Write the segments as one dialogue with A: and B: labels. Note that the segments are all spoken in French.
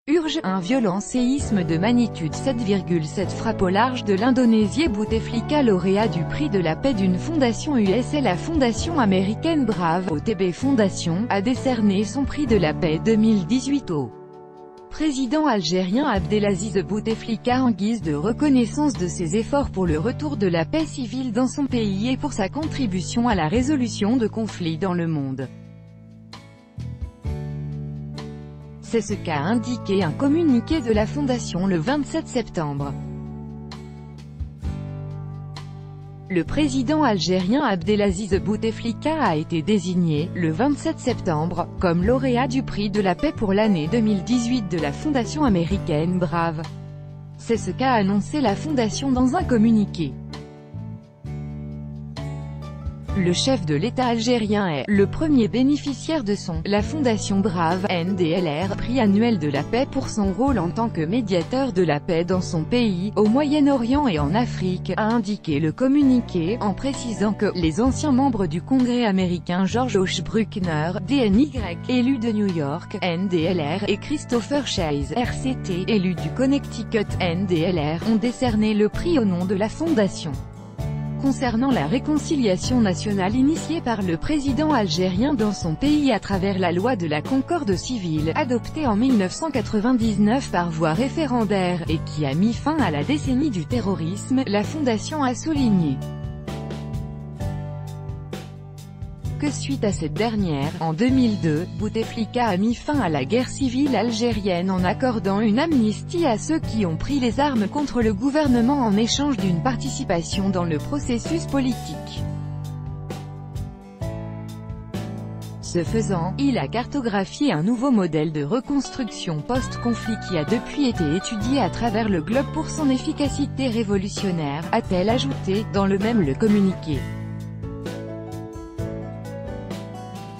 A: Urge, un violent séisme de magnitude 7,7 frappe au large de l'Indonésie. Bouteflika, lauréat du prix de la paix d'une fondation US et la fondation américaine Brave, OTB Foundation, a décerné son prix de la paix 2018 au président algérien Abdelaziz Bouteflika en guise de reconnaissance de ses efforts pour le retour de la paix civile dans son pays et pour sa contribution à la résolution de conflits dans le monde. C'est ce qu'a indiqué un communiqué de la Fondation le 27 septembre. Le président algérien Abdelaziz Bouteflika a été désigné, le 27 septembre, comme lauréat du prix de la paix pour l'année 2018 de la fondation américaine Brave. C'est ce qu'a annoncé la fondation dans un communiqué. Le chef de l'État algérien est le premier bénéficiaire de la Fondation Brave, NDLR, prix annuel de la paix pour son rôle en tant que médiateur de la paix dans son pays, au Moyen-Orient et en Afrique, a indiqué le communiqué, en précisant que les anciens membres du Congrès américain George H. Bruckner, DNY, élu de New York, NDLR, et Christopher Chase, RCT, élu du Connecticut, NDLR, ont décerné le prix au nom de la Fondation. Concernant la réconciliation nationale initiée par le président algérien dans son pays à travers la loi de la concorde civile, adoptée en 1999 par voie référendaire, et qui a mis fin à la décennie du terrorisme, la Fondation a souligné que suite à cette dernière, en 2002, Bouteflika a mis fin à la guerre civile algérienne en accordant une amnistie à ceux qui ont pris les armes contre le gouvernement en échange d'une participation dans le processus politique. Ce faisant, il a cartographié un nouveau modèle de reconstruction post-conflit qui a depuis été étudié à travers le globe pour son efficacité révolutionnaire, a-t-elle ajouté, dans le communiqué.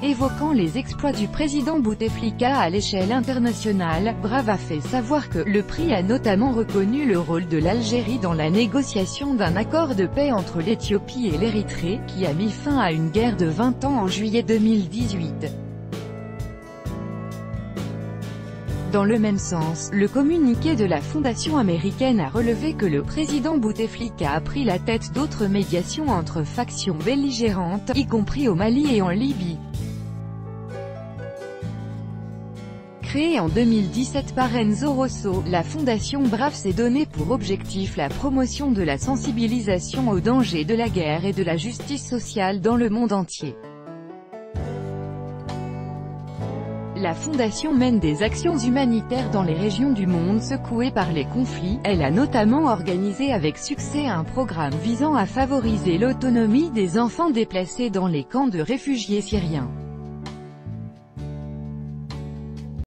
A: Évoquant les exploits du président Bouteflika à l'échelle internationale, Brave a fait savoir que le prix a notamment reconnu le rôle de l'Algérie dans la négociation d'un accord de paix entre l'Éthiopie et l'Érythrée, qui a mis fin à une guerre de 20 ans en juillet 2018. Dans le même sens, le communiqué de la fondation américaine a relevé que le président Bouteflika a pris la tête d'autres médiations entre factions belligérantes, y compris au Mali et en Libye. Créée en 2017 par Enzo Rosso, la Fondation Brave s'est donnée pour objectif la promotion de la sensibilisation aux dangers de la guerre et de la justice sociale dans le monde entier. La Fondation mène des actions humanitaires dans les régions du monde secouées par les conflits. Elle a notamment organisé avec succès un programme visant à favoriser l'autonomie des enfants déplacés dans les camps de réfugiés syriens.